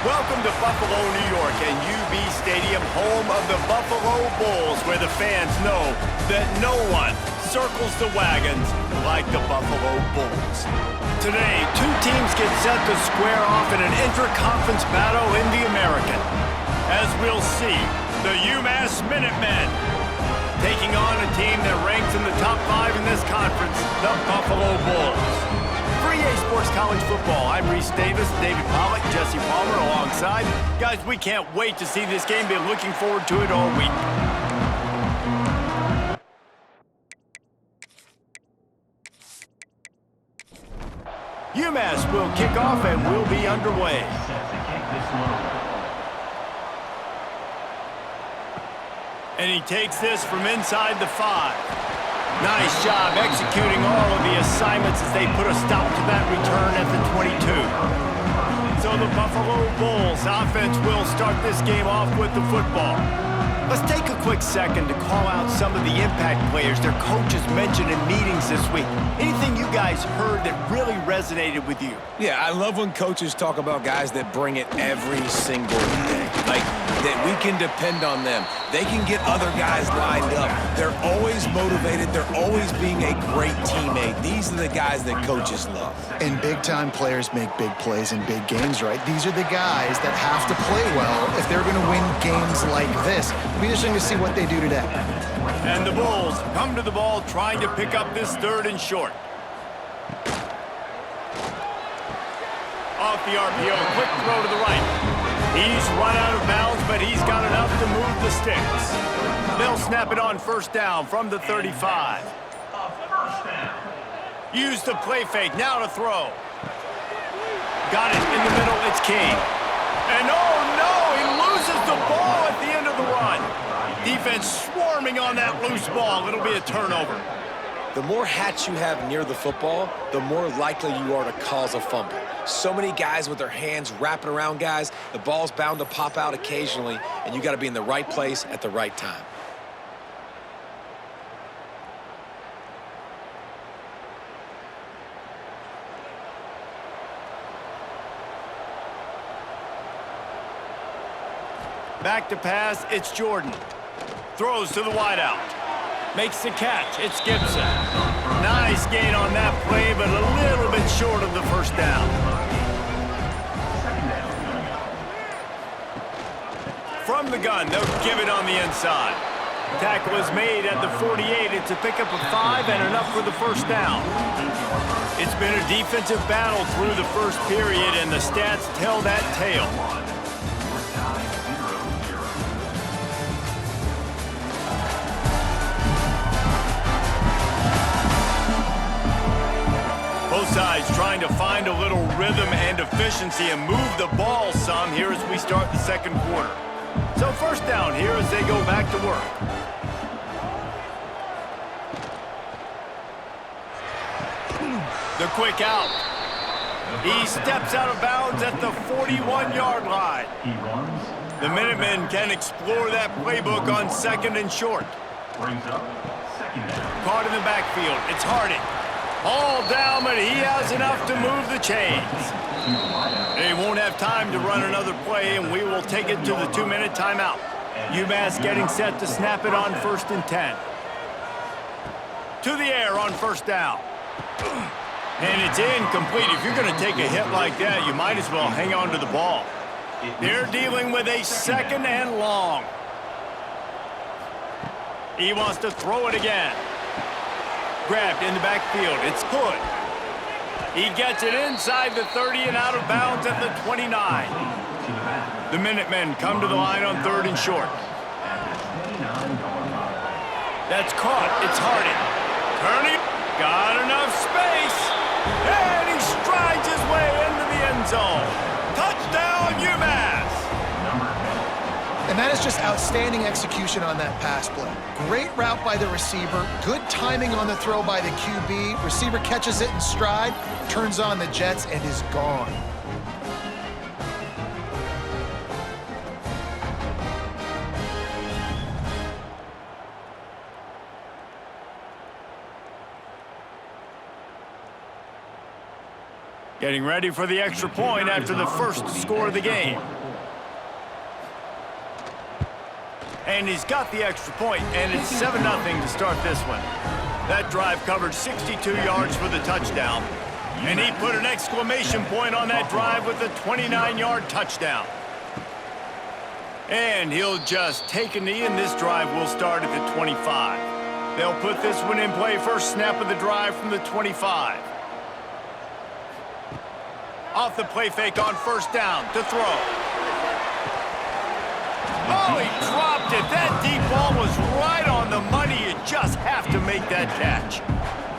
Welcome to Buffalo, New York, and UB Stadium, home of the Buffalo Bulls, where the fans know that no one circles the wagons like the Buffalo Bulls. Today, two teams get set to square off in an intra-conference battle in the American. As we'll see, the UMASS Minutemen taking on a team that ranks in the top 5 in this conference, the Buffalo Bulls. For EA Sports College Football, I'm Reese Davis, David Pollack, Jesse Palmer alongside. Guys, we can't wait to see this game. Been looking forward to it all week. UMass will kick off and we'll be underway. And he takes this from inside the 5. Nice job executing all of the assignments as they put a stop to that return at the 22. So the Buffalo Bulls offense will start this game off with the football. Let's take a quick second to call out some of the impact players their coaches mentioned in meetings this week. Anything you guys heard that really resonated with you? Yeah, I love when coaches talk about guys that bring it every single day. Like, that we can depend on them. They can get other guys lined up. They're always motivated. They're always being a great teammate. These are the guys that coaches love. And big-time players make big plays in big games, right? These are the guys that have to play well if they're going to win games like this. We're just going to see what they do today. And the Bulls come to the ball trying to pick up this 3rd and short. Off the RPO, quick throw to the right. He's run out of bounds, but he's got enough to move the sticks. They'll snap it on 1st down from the 35. Use the play fake, now to throw. Got it in the middle, it's King. And oh no, he loses the ball at the end of the run. Defense swarming on that loose ball. It'll be a turnover. The more hats you have near the football, the more likely you are to cause a fumble. So many guys with their hands wrapping around guys, the ball's bound to pop out occasionally, and you got to be in the right place at the right time. Back to pass, it's Jordan. Throws to the wideout. Makes the catch, it's Gibson. Nice gain on that play, but a little bit short of the 1st down. From the gun, they'll give it on the inside. Tackle is made at the 48. It's a pickup of 5 and enough for the 1st down. It's been a defensive battle through the 1st period, and the stats tell that tale. Both sides trying to find a little rhythm and efficiency and move the ball some here as we start the 2nd quarter. So 1st down here as they go back to work. The quick out. He steps out of bounds at the 41-yard line. The Minutemen can explore that playbook on 2nd and short. Caught in the backfield. It's Harding. All down, but he has enough to move the chains. They won't have time to run another play, and we will take it to the 2-minute timeout. UMass getting set to snap it on 1st and 10. To the air on 1st down. And it's incomplete. If you're going to take a hit like that, you might as well hang on to the ball. They're dealing with a 2nd and long. He wants to throw it again. Grabbed in the backfield. It's Hood. He gets it inside the 30 and out of bounds at the 29. The Minutemen come to the line on 3rd and short. That's caught. It's Harding. Turning. Got enough space. And he strides his way into the end zone. Touchdown, UMass. And that is just outstanding execution on that pass play. Great route by the receiver, good timing on the throw by the QB. Receiver catches it in stride, turns on the jets, and is gone. Getting ready for the extra point after the first score of the game. And he's got the extra point, and it's 7-0 to start this one. That drive covered 62 yards for the touchdown. And he put an exclamation point on that drive with a 29-yard touchdown. And he'll just take a knee, and this drive will start at the 25. They'll put this one in play first snap of the drive from the 25. Off the play fake on first down to throw. Oh, he dropped it. That deep ball was right on the money. You just have to make that catch.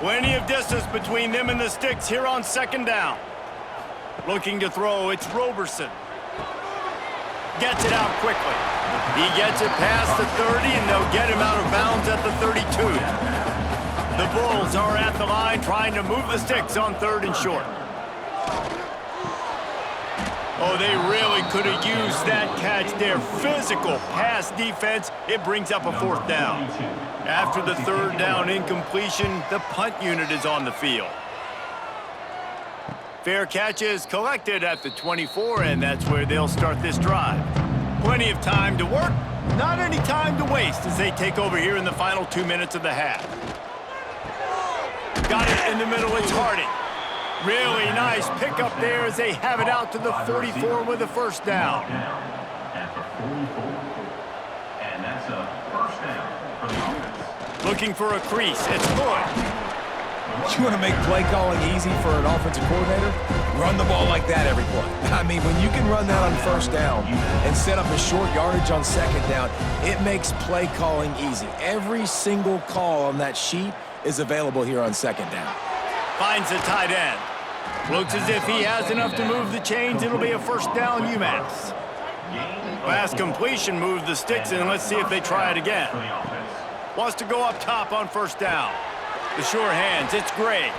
Plenty of distance between them and the sticks here on second down. Looking to throw, it's Roberson. Gets it out quickly. He gets it past the 30, and they'll get him out of bounds at the 32. The Bulls are at the line trying to move the sticks on 3rd and short. Oh, they really could have used that catch there. Physical pass defense. It brings up a 4th down. After the 3rd down incompletion, the punt unit is on the field. Fair catch is collected at the 24, and that's where they'll start this drive. Plenty of time to work, not any time to waste as they take over here in the final 2 minutes of the half. Got it in the middle, it's Harding. Really nice pickup there as they have it out to the 44 with a 1st down. And that's a 1st down for the offense. Looking for a crease, it's good. You want to make play calling easy for an offensive coordinator? Run the ball like that every play. I mean, when you can run that on 1st down and set up a short yardage on 2nd down, it makes play calling easy. Every single call on that sheet is available here on 2nd down. Finds the tight end. Looks as if he has enough to move the chains. It'll be a 1st down UMass. Last completion moved the sticks, and let's see if they try it again. Wants to go up top on 1st down. The sure hands, it's Gray.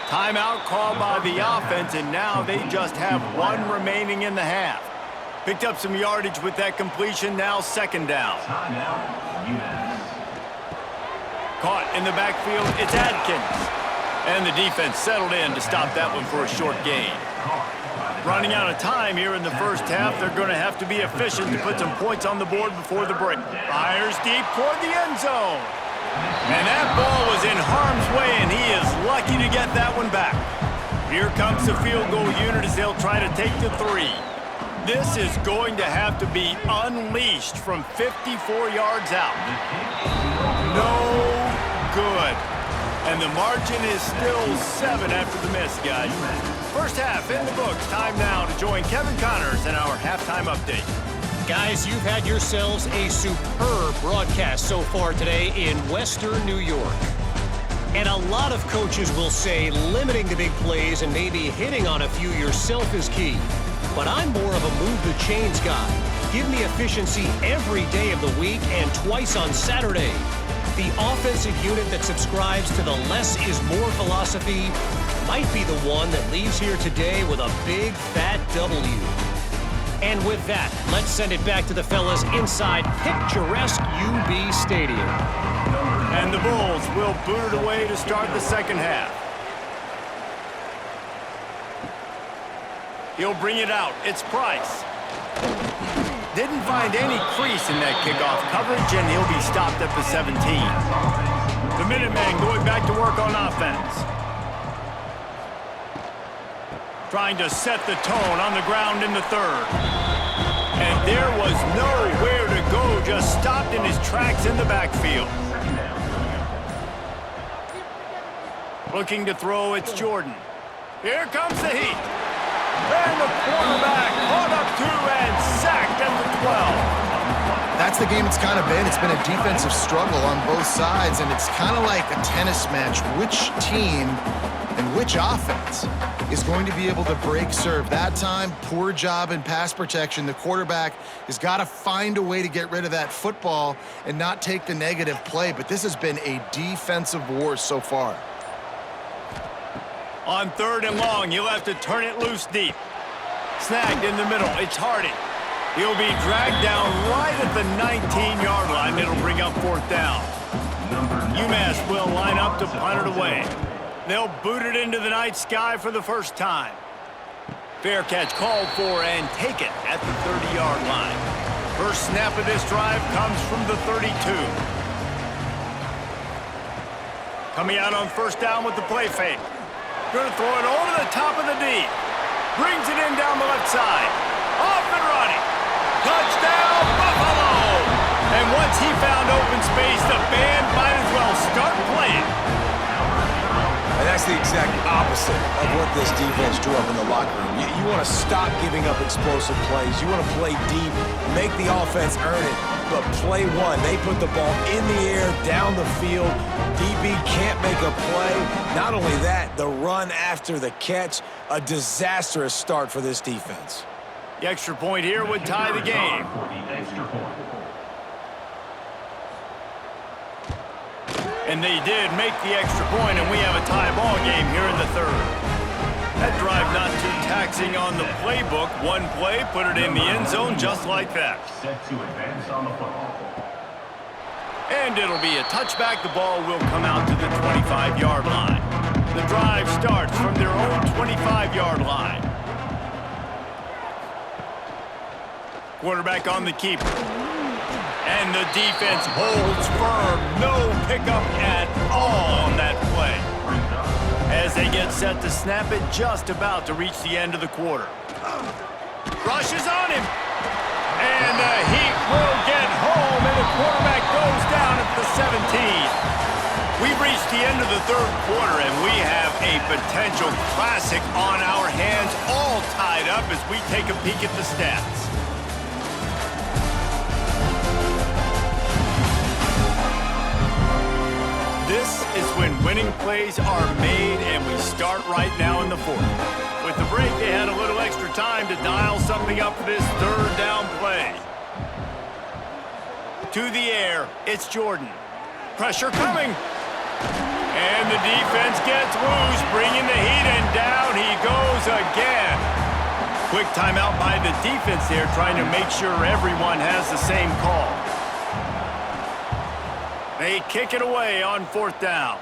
Timeout called by the offense, and now they just have 1 remaining in the half. Picked up some yardage with that completion, now 2nd down. Caught in the backfield, it's Adkins. And the defense settled in to stop that one for a short gain. Running out of time here in the 1st half, they're going to have to be efficient to put some points on the board before the break. Fires deep toward the end zone. And that ball was in harm's way, and he is lucky to get that one back. Here comes the field goal unit as they'll try to take the 3. This is going to have to be unleashed from 54 yards out. No good. And the margin is still 7 after the miss, guys. 1st half in the books. Time now to join Kevin Connors in our halftime update. Guys, you've had yourselves a superb broadcast so far today in Western New York. And a lot of coaches will say limiting the big plays and maybe hitting on a few yourself is key. But I'm more of a move the chains guy. Give me efficiency every day of the week and twice on Saturday. The offensive unit that subscribes to the less is more philosophy might be the one that leaves here today with a big fat W. And with that, let's send it back to the fellas inside picturesque UB Stadium. And the Bulls will boot it away to start the 2nd half. He'll bring it out. It's Price. Didn't find any crease in that kickoff coverage, and he'll be stopped at the 17. The Minutemen going back to work on offense. Trying to set the tone on the ground in the 3rd. And there was nowhere to go, just stopped in his tracks in the backfield. Looking to throw, it's Jordan. Here comes the heat. And the quarterback caught up 2 and sacked at the 12. That's the game it's kind of been. It's been a defensive struggle on both sides, and it's kind of like a tennis match. Which team and which offense is going to be able to break serve? That time, poor job in pass protection. The quarterback has got to find a way to get rid of that football and not take the negative play, but this has been a defensive war so far. On 3rd and long, he'll have to turn it loose deep. Snagged in the middle, it's Harding. He'll be dragged down right at the 19-yard line. It'll bring up 4th down. UMass will line up to punt it away. They'll boot it into the night sky for the first time. Fair catch called for and taken at the 30-yard line. First snap of this drive comes from the 32. Coming out on first down with the play fake. Going to throw it over the top of the D. Brings it in down the left side. Off and running. Touchdown, Buffalo! And once he found open space, the band might as well start playing. And that's the exact opposite of what this defense drew up in the locker room. You want to stop giving up explosive plays. You want to play deep, make the offense earn it, but play one. They put the ball in the air, down the field. DB can't make a play. Not only that, the run after the catch, a disastrous start for this defense. The extra point here would tie the game. And they did make the extra point, and we have a tie ball game here in the third. That drive not too taxing on the playbook. One play, put it in the end zone just like that. Set to advance on the football. And it'll be a touchback. The ball will come out to the 25-yard line. The drive starts from their own 25-yard line. Quarterback on the keeper. And the defense holds firm. No pickup at all on that play. As they get set to snap it, just about to reach the end of the quarter. Rushes on him. And the Heat will get home, and the quarterback goes down at the 17. We've reached the end of the third quarter, and we have a potential classic on our hands, all tied up as we take a peek at the stats. This is when winning plays are made, and we start right now in the fourth. With the break, they had a little extra time to dial something up for this third down play. To the air, it's Jordan. Pressure coming. And the defense gets loose, bringing the Heat, and down he goes again. Quick timeout by the defense there, trying to make sure everyone has the same call. They kick it away on fourth down.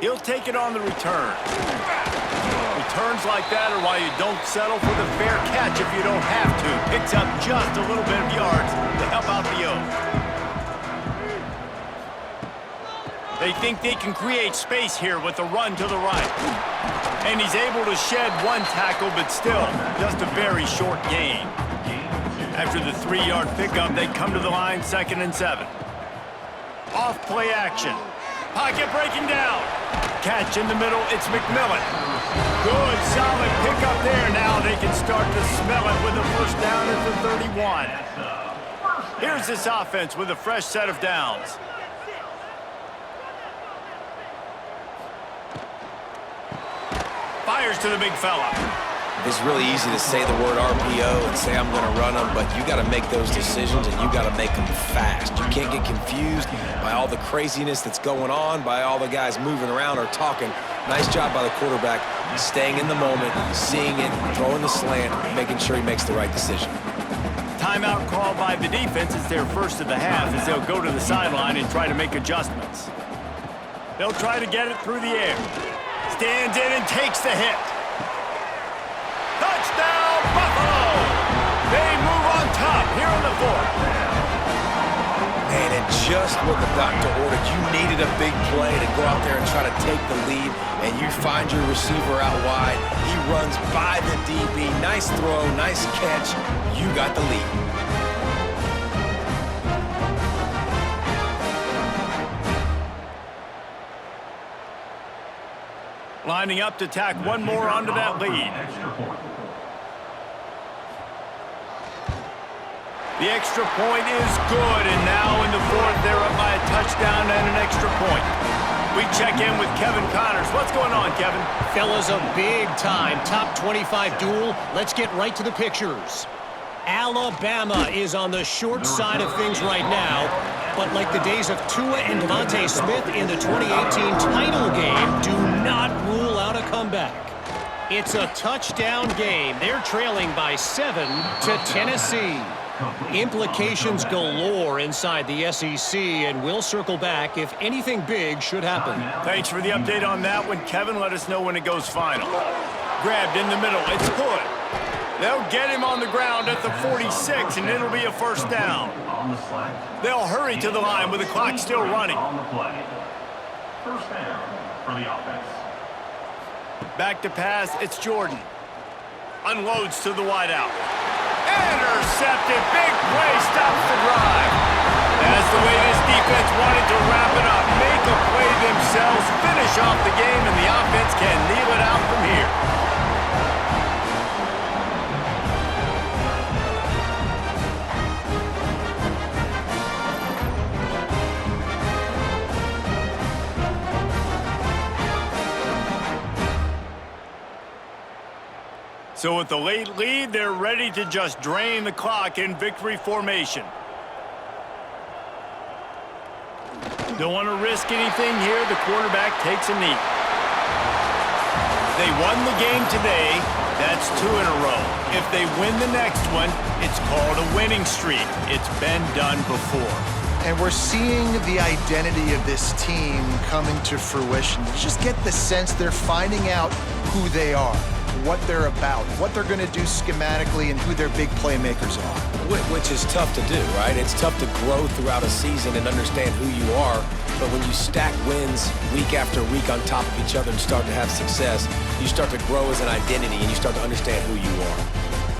He'll take it on the return. Returns like that are why you don't settle for the fair catch if you don't have to. Picks up just a little bit of yards to help out the O. They think they can create space here with a run to the right. And he's able to shed one tackle, but still, just a very short gain. After the 3-yard pickup, they come to the line, 2nd and 7. Off play action. Pocket breaking down. Catch in the middle, it's McMillan. Good, solid pickup there. Now they can start to smell it with a first down at the 31. Here's this offense with a fresh set of downs. Fires to the big fella. It's really easy to say the word RPO and say I'm going to run them, but you got to make those decisions and you got to make them fast. You can't get confused by all the craziness that's going on, by all the guys moving around or talking. Nice job by the quarterback, staying in the moment, seeing it, throwing the slant, making sure he makes the right decision. Timeout called by the defense is their first of the half as they'll go to the sideline and try to make adjustments. They'll try to get it through the air. Stands in and takes the hit. Touchdown, Buffalo! They move on top here in the fourth. Man, and just what the doctor ordered. You needed a big play to go out there and try to take the lead, and you find your receiver out wide. He runs by the DB. Nice throw, nice catch. You got the lead. Lining up to tack one more onto that lead. The extra point is good, and now in the fourth, they're up by a touchdown and an extra point. We check in with Kevin Connors. What's going on, Kevin? Fellas, a big-time top 25 duel. Let's get right to the pictures. Alabama is on the short side of things right now, but like the days of Tua and Devontae Smith in the 2018 title game, do not rule out a comeback. It's a touchdown game. They're trailing by 7 to Tennessee. Implications galore inside the SEC, and we'll circle back if anything big should happen. Thanks for the update on that one, Kevin. Let us know when it goes final. Grabbed in the middle. It's Hood. They'll get him on the ground at the 46, and it'll be a first down. On the slide. They'll hurry to the line with the clock still running. On the play. First down for the offense. Back to pass, it's Jordan. Unloads to the wideout. Intercepted, big play, stops the drive. That's the way this defense wanted to wrap it up. Make a play themselves, finish off the game, and the offense can kneel it out from here. So with the late lead, they're ready to just drain the clock in victory formation. Don't want to risk anything here. The quarterback takes a knee. They won the game today. That's 2 in a row. If they win the next one, it's called a winning streak. It's been done before. And we're seeing the identity of this team coming to fruition. You just get the sense they're finding out who they are, what they're about, what they're going to do schematically, and who their big playmakers are. Which is tough to do, right? It's tough to grow throughout a season and understand who you are. But when you stack wins week after week on top of each other and start to have success, you start to grow as an identity and you start to understand who you are.